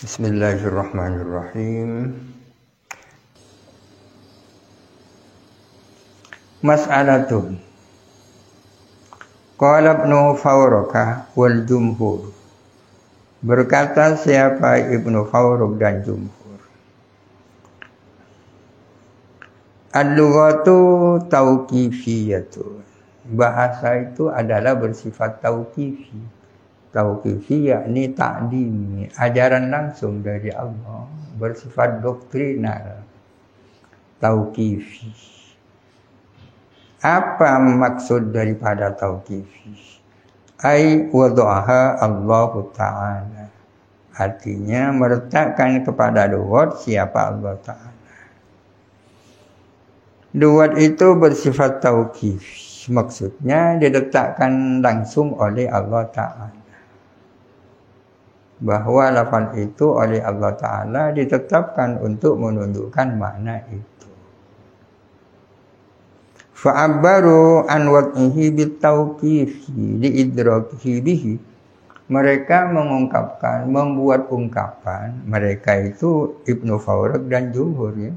Bismillahirrahmanirrahim. Mas'alatun. Qala Ibnu Fawraqah wal jumhur. Berkata siapa Ibnu Fawraq dan jumhur. Al-lughatu tauqifiyatun. Bahasa itu adalah bersifat tauqifi. Tauqifi yakni ta'dimi, ajaran langsung dari Allah, bersifat doktrinal. Tauqifi. Apa maksud daripada tauqifi? Ai wada'aha Allah Ta'ala. Artinya meletakkan kepada lugat siapa Allah Ta'ala. Lugat itu bersifat tauqifi. Maksudnya diletakkan langsung oleh Allah Ta'ala. Bahwa lafaz itu oleh Allah Ta'ala ditetapkan untuk menunjukkan makna itu. Fa'abbaru an wad'ihi bitauqifi liidrakihi bihi. Mereka mengungkapkan, membuat ungkapan. Mereka itu Ibnu Fawraq dan jumhur ya.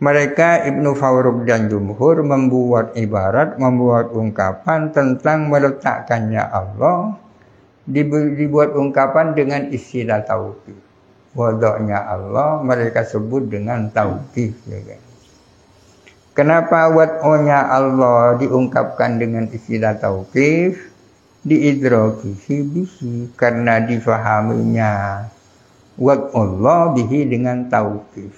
Mereka Ibnu Fawraq dan jumhur membuat ibarat, membuat ungkapan tentang meletakkannya Allah. Dibuat ungkapan dengan istilah tauqif. Wada'nya Allah mereka sebut dengan tauqif ya kan. Kenapa wad'nya Allah diungkapkan dengan istilah tauqif? Diidrakihi bihi, karena difahaminya wad'ullah bihi dengan tauqif.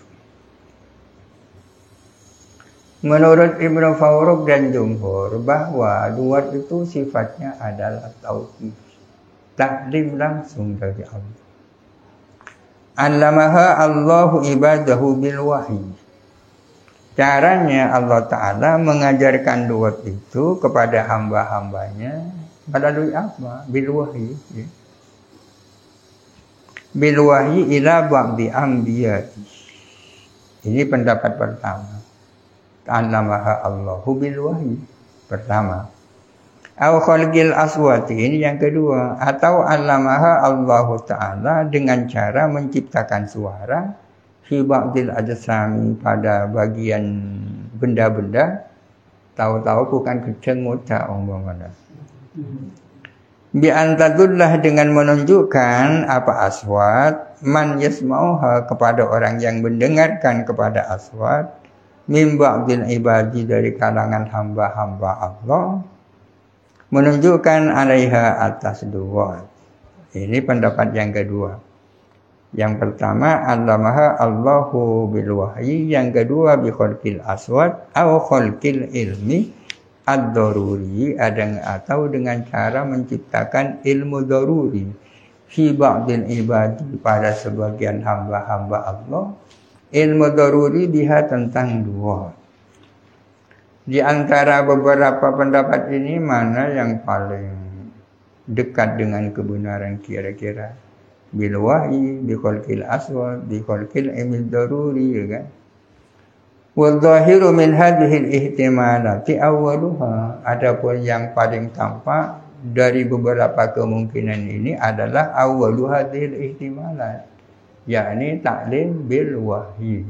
Menurut Ibnu Fawraq dan jumhur bahwa lugat itu sifatnya adalah tauqif. Taklim langsung dari Allah. Allamaha Allahu ibadahu bil wahyi. Caranya Allah Ta'ala mengajarkan lugat itu kepada hamba-hambanya melalui apa? Bil wahyi. Ya. Bil wahyi ila ba'di anbiya'i. Ini pendapat pertama. Allamaha Allahu bil wahyi. Pertama. Aw khalqil aswati, ini yang kedua. Atau allamaha Allah Ta'ala dengan cara menciptakan suara fi ba'dil ajsami, pada bagian benda-benda. Tahu-tahu bukan kecengut tak umpamanya. Bi antadullah, dengan menunjukkan apa aswat, man yasma'uha, kepada orang yang mendengarkan kepada aswat, min ba'dil ibadi, dari kalangan hamba-hamba Allah, menunjukkan alaiha, atas dua. Ini pendapat yang kedua. Yang pertama allamaha Allahu bil wahyi, yang kedua bi khalqil aswat aw khalqil ilmi ad-daruri, atau dengan cara menciptakan ilmu daruri fi ba'dil ibadi, pada sebagian hamba-hamba Allah, ilmu daruri biha, tentang dua. Di antara beberapa pendapat ini mana yang paling dekat dengan kebenaran kira-kira? Bil wahyi, bi khalqil aswad, bi khalqil ilmi daruri ya kan? Wa dhahiru min hadhihi al-ihtimalati awwaluha. Adapun yang paling tampak dari beberapa kemungkinan ini adalah awwalu hadhihi al-ihtimalat, yakni ta'lim bil wahyi.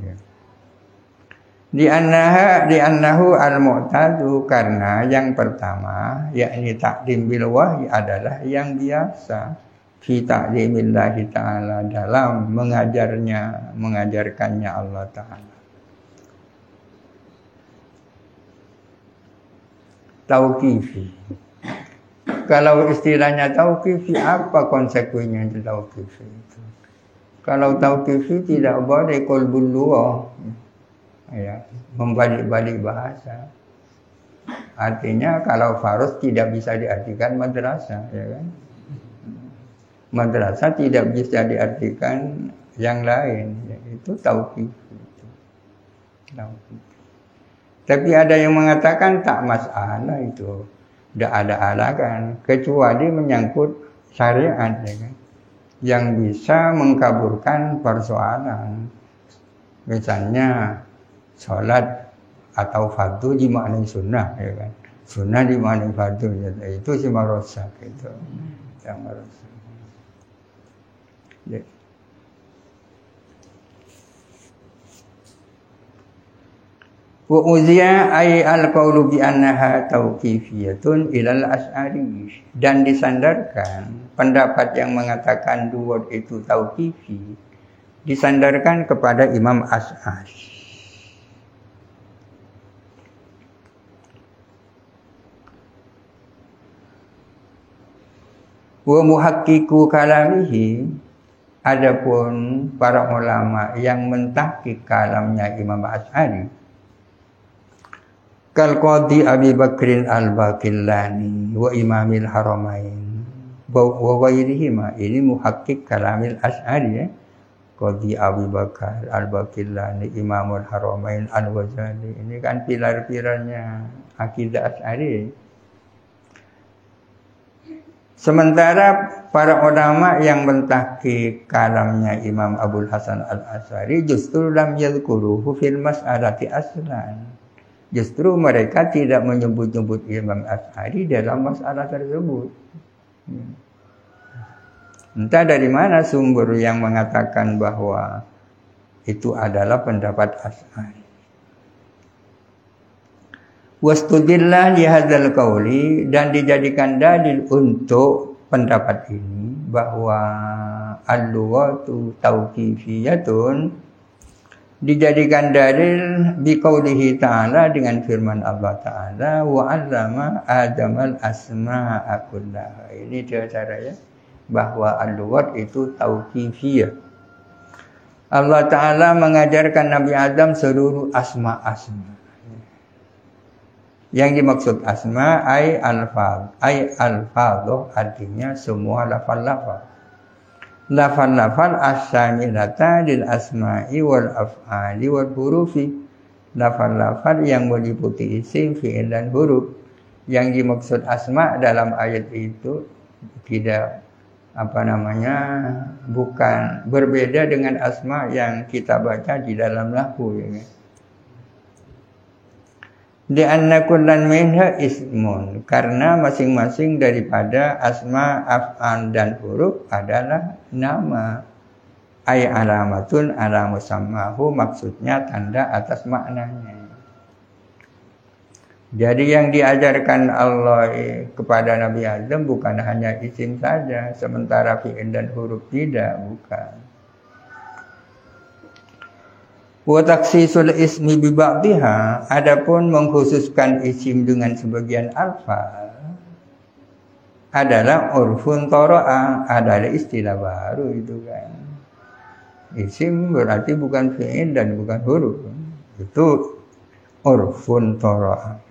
Di annahu al-mu'tadu, karena yang pertama yakni taklim bil wahyi adalah yang biasa fi ta'limillahi ta'ala, dalam mengajarkannya Allah Ta'ala. Tauqifi. Kalau istilahnya tauqifi, apa konsekuensinya itu tauqifi itu? Kalau tauqifi tidak boleh qalbul lugha. Ya, membalik-balik bahasa. Artinya kalau farus tidak bisa diartikan madrasah, ya kan? Madrasah tidak bisa diartikan yang lain, yaitu tauqif. Tapi ada yang mengatakan tak masalah itu, tidak ada halangan, kecuali menyangkut syariat, ya kan? Yang bisa mengkaburkan persoalan. Misalnya sholat atau fardu dimaknai sunnah, ya kan? Sunnah dimaknai fardu, ya, itu si marosak itu, yang marosak. Wa uziya ay al-qawlu bi annaha tauqifiyatun ilal as'ari, dan disandarkan pendapat yang mengatakan duwat itu tauqifi disandarkan kepada Imam Asy'ari. Wa muhaqqiqu kalamihi, adapun para ulama yang mentahqiq kalamnya Imam Asy'ari, kal Qadhi Abi Bakrin al-Baqillani wa Imamil Haramain wa ghairihima, ini muhaqqiq kalamil Asy'ari ya. Qadhi Abi Bakar al-Baqillani, Imamul Haramain al-Ghazali, ini kan pilar-pilarnya akidah Asy'ari. Sementara para ulama yang mentahqiq kalamnya Imam Abul Hasan al-Asy'ari justru lam yadhkuruhu fil mas'alati aslan. Justru mereka tidak menyebut-nyebut Imam Asy'ari dalam masalah tersebut. Entah dari mana sumber yang mengatakan bahwa itu adalah pendapat Asy'ari. Wastudillah li hadzal qauli, dan dijadikan dalil untuk pendapat ini bahwa al-lughatu tauqifiyatun, dijadikan dalil biqaulihi ta'ala, dengan firman Allah Ta'ala, wa 'allama Adamal asma'a kullaha. Ini cara ya, bahwa al-lughat itu tauqifiyah. Allah Ta'ala mengajarkan Nabi Adam seluruh asma-asma. Yang dimaksud asma ay alfaz, artinya semua lafal-lafal. Lafal-lafal as-samilata lil asma'i wal af'ali wal hurufi. Lafal-lafal yang meliputi isim, fi'il dan huruf. Yang dimaksud asma dalam ayat itu tidak bukan berbeda dengan asma yang kita baca di dalam lahu ya. Di anna kullan minha ismun, karena masing-masing daripada asma, af'al dan huruf adalah nama. Ay alamatun ala musammahu, maksudnya tanda atas maknanya. Jadi yang diajarkan Allah kepada Nabi Adam bukan hanya isim saja, sementara fi'il dan huruf tidak, bukan. Wa takhsisul ismi bi ba'dihha, adapun mengkhususkan isim dengan sebagian alfaz adalah urfun tara'a, adalah istilah baru itu kan. Isim berarti bukan fi'il dan bukan huruf. Itu urfun tara'a.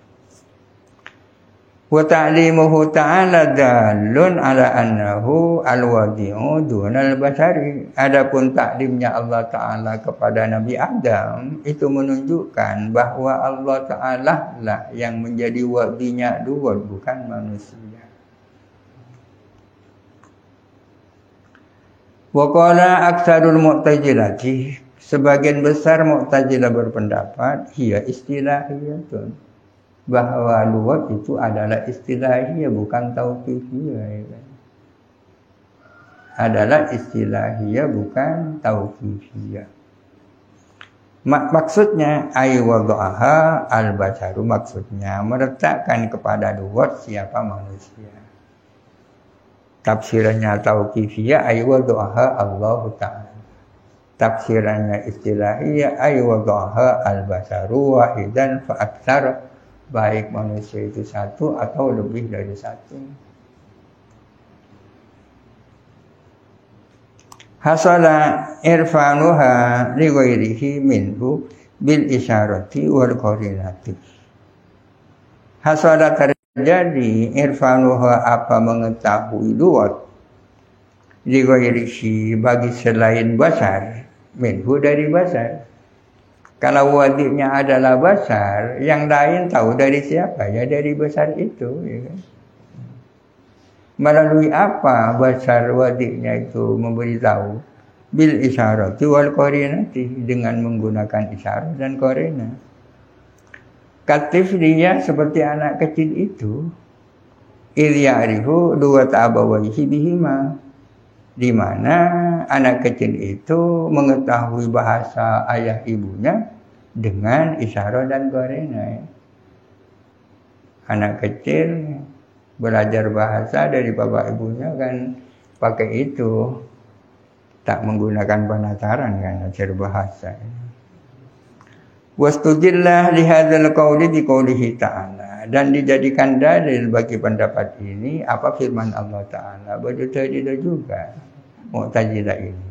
Wa ta'limuhu ta'ala dalun ala annahu al-wadi'u dunal basari. Adapun taklimnya Allah Ta'ala kepada Nabi Adam itu menunjukkan bahwa Allah Ta'ala lah yang menjadi wadinya duwat, bukan manusia. Wa qala aktsarul mu'tazilati, sebagian besar Mu'tazilah berpendapat hiya istilahiyatun, bahwa luwat itu adalah istilahiyah, bukan tauqifiyah. Adalah istilahiyah, bukan tauqifiyah. Maksudnya ay wada'aha al-basharu, maksudnya meletakkan kepada luwat siapa manusia. Tafsirannya tauqifiyah ay wada'aha Allah Ta'ala. Tafsirannya istilahiyah ay wada'aha al-basharu wahidan fa aktsar, baik manusia itu satu atau lebih dari satu. Hasala irfanuha li ghairihi minhu bil isyarati wal qarinati. Hasala terjadi irfanuha, apa mengetahui luwat, li ghairihi bagi selain basar, minhu dari basar. Kalau wadiknya adalah basar, yang lain tahu dari siapa? Ya dari basar itu. Ya kan? Melalui apa basar wadiknya itu memberitahu? Bil isyarati wal qarinati, dengan menggunakan isyarat dan qarina. Katifliya, seperti anak kecil itu, idh ya'rifu luwat abawaihi bihima, di mana anak kecil itu mengetahui bahasa ayah ibunya dengan isyarat dan korena. Anak kecil belajar bahasa dari bapak ibunya kan pakai itu, tak menggunakan penataran kan ajar bahasa. Wastudillah lihadzal qawli biqaulihi ta'ala, dan dijadikan dalil bagi pendapat ini apa firman Allah Ta'ala Mu'tazilah juga Mu'tazilah ini,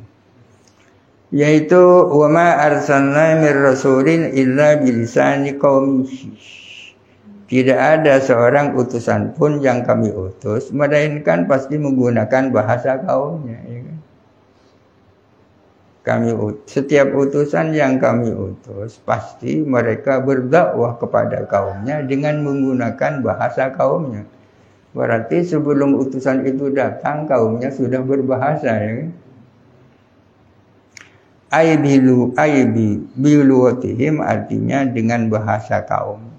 yaitu wa ma arsalna mir rasulin illa bilisani qaumihi, tidak ada seorang utusan pun yang kami utus melainkan pasti menggunakan bahasa kaumnya, ya kan? Setiap utusan yang kami utus pasti mereka berdakwah kepada kaumnya dengan menggunakan bahasa kaumnya. Berarti sebelum utusan itu datang kaumnya sudah berbahasa, ya. Biluwatihim artinya dengan bahasa kaum.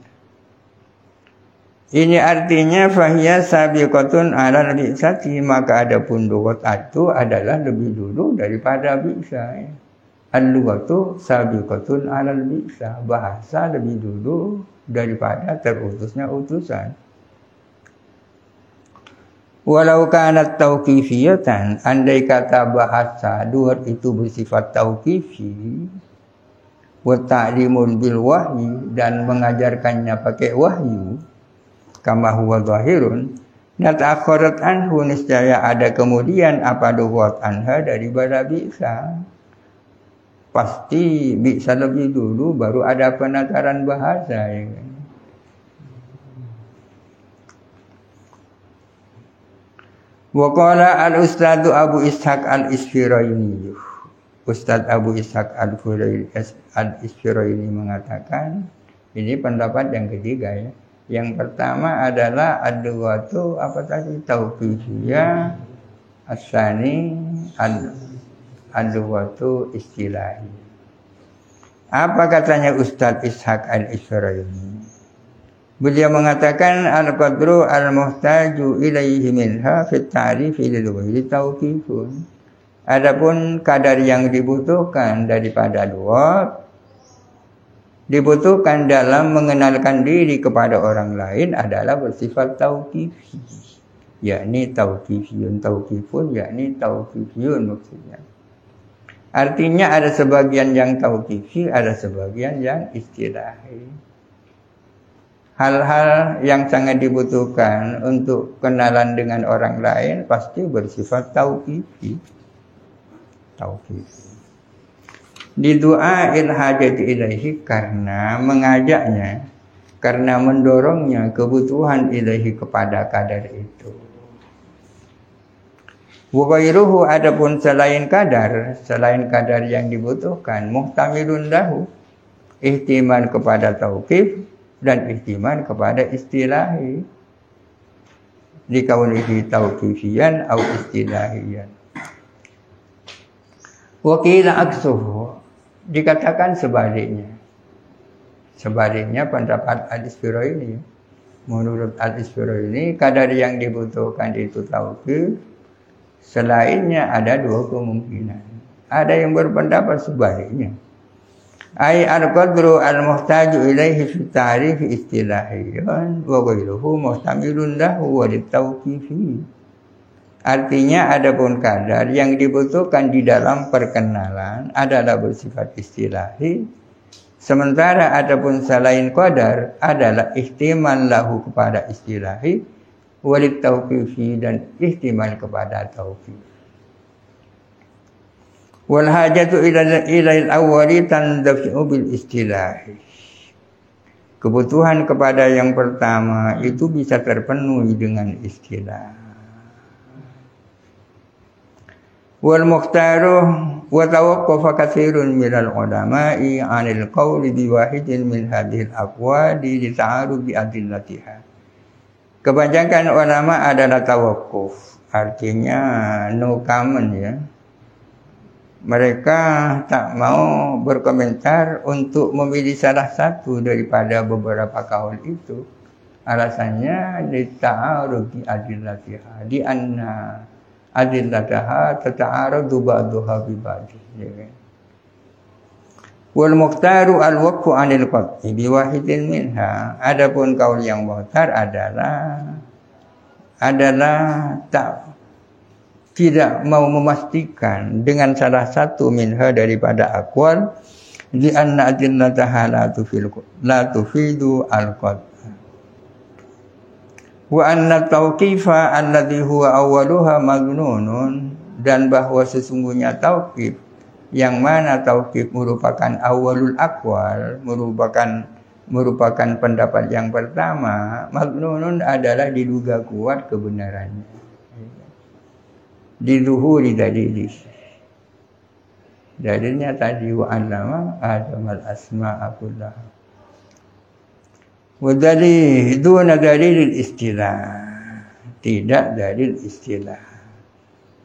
Ini artinya fahiya sabiqatun ala bi'sati, maka adapun lugat itu adalah lebih dulu daripada bi'sa. Al-lughatu sabiqatun ala bi'sa, bahasa lebih dulu daripada terutusnya utusan. Walau kanat tauqifiyatan, andai kata bahasa lugat itu bersifat tauqifi, wa ta'limun bil wahyi, dan mengajarkannya pakai wahyu, kama huwa zahirun, nata'akharat anhu, niscaya ada kemudian apa lugat anha daripada bi'sa. Pasti bi'sa lebih dulu baru ada penataran bahasa, ya kan? Wa qala al-ustadz Abu Ishaq al-Isfiraini, Ustadz Abu Ishaq al-Isfiraini mengatakan, ini pendapat yang ketiga, ya. Yang pertama adalah ad-dughatu apa tadi, tauqifiyah, as-sani ad-dughatu istilahi. Apa katanya Ustadz Ishaq al-Isfiraini? Beliau mengatakan al-qadru al-muhtaju ilaihi minha fi ta'rifi lil ghairi tauqifun. Adapun kadar yang dibutuhkan daripada lughat, dibutuhkan dalam mengenalkan diri kepada orang lain adalah bersifat tauqifi, yakni tauqifiyun, yakni tauqifiyun maksudnya. Artinya ada sebagian yang tauqifi, ada sebagian yang istilahi. Hal-hal yang sangat dibutuhkan untuk kenalan dengan orang lain pasti bersifat tauqifi. Di doa hajati ilaihi, karena mengajaknya, karena mendorongnya kebutuhan ilaihi kepada kadar itu. Wa ghairuhu, adapun selain kadar yang dibutuhkan, muhtamilun lahu, ihtimal kepada tauqif dan ihtimal kepada istilahi, dikaunihi tauqifiyan atau istilahiyan. Wa qila aksuhu, dikatakan sebaliknya. Sebaliknya pendapat Al-Isfiraini. Menurut Al-Isfiraini, kadar yang dibutuhkan itu tauqif. Selainnya ada dua kemungkinan. Ada yang berpendapat sebaliknya. Ai al-qadru al-muhtaju ilaihi fi ta'rif istilahiyan wa ghairuhu muhtamilun lahu wa litauqifi. Artinya adapun kadar yang dibutuhkan di dalam perkenalan adalah bersifat istilahi, sementara adapun selain qadar adalah ihtimal lahu kepada istilahi, walit tauqifi, dan ihtimal kepada tauqif. Wal hajatu ilal awwali tandafi'u bil istilahi. Kebutuhan kepada yang pertama itu bisa terpenuhi dengan istilah. Wal mukhtaru wa tawaqqafa katsirun minal ulama'i 'anil qawli bi wahidin min hadhil aqwali li ta'arudi adillatiha. Kebanyakan ulama adalah tawaqquf, artinya no comment, ya. Mereka tak mau berkomentar untuk memilih salah satu daripada beberapa kaul itu. Alasannya li ta'arudi adillatiha, di anna adillataha tata'aradu ba'daha bi ba'd. Wal muqtaru al-waqfu 'anil qat'i bi wahidin minha. Adapun kaul yang muqtar adalah tidak mau memastikan dengan salah satu minha daripada aqwal li anna adillataha la tufidu al-qat'. Wa anna tauqifa alladhi huwa awwaluha magnunun, dan bahwa sesungguhnya tauqif yang mana tauqif merupakan awalul aqwal, merupakan pendapat yang pertama, magnunun adalah diduga kuat kebenarannya. Diluhuri dalil. Dalilnya tadi wa allama adamal asma'a kullaha. Wa dalil duna dalil istilah. Tidak dalil istilah.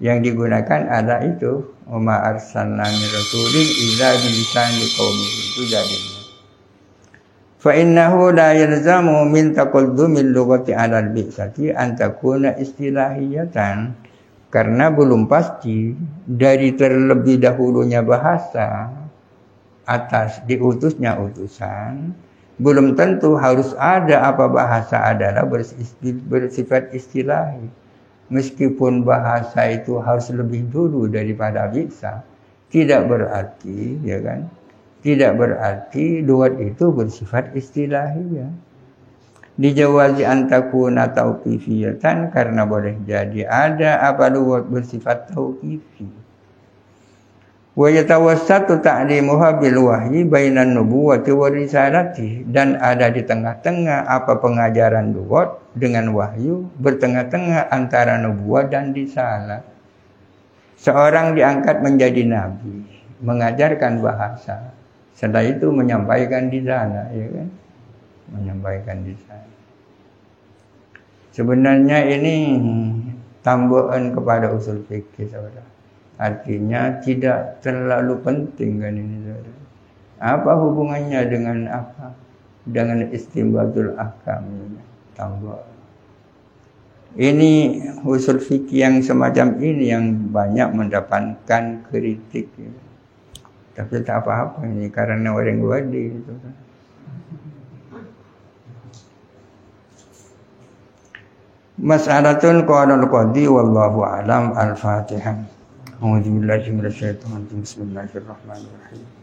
Yang digunakan adalah itu Uma arsalna min rasulin illa bilisani qaumihi, itu dalilnya. Fa innahu la yalzamu min taqaddumil lughati 'ala al-bi'sati an takuna istilahiyatan, karena belum pasti dari terlebih dahulunya bahasa atas diutusnya utusan, belum tentu harus ada apa bahasa adalah bersifat istilahi. Meskipun bahasa itu harus lebih dulu daripada bisa, tidak berarti, ya kan? Tidak berarti lugat itu bersifat istilahiyah. Dijawazi antakuna tauqifiyatan, karena boleh jadi ada apa lugat bersifat tauqifi. Wa yatawassatu ta'limuha bil wahyi bainan nubuwati wa risalati, dan ada di tengah-tengah apa pengajaran lugat dengan wahyu, bertengah-tengah antara nubuwah dan risalah. Seorang diangkat menjadi nabi, mengajarkan bahasa, setelah itu menyampaikan risalah, ya kan? Menyampaikan risalah. Sebenarnya ini tambahan kepada usul fikih, saudara. Artinya tidak terlalu penting kan ini, saudara. Apa hubungannya dengan apa? Dengan istinbatul ahkam. Tambah. Ini usul fikih yang semacam ini yang banyak mendapatkan kritik. Ya. Tapi tak apa-apa ini karena orang wadi itu kan. Mas'alatun qala al-qadi wallahu a'lam. Al-Fatihah. A'udzu billahi minasyaitonir rajim. Bismillahirrahmanirrahim.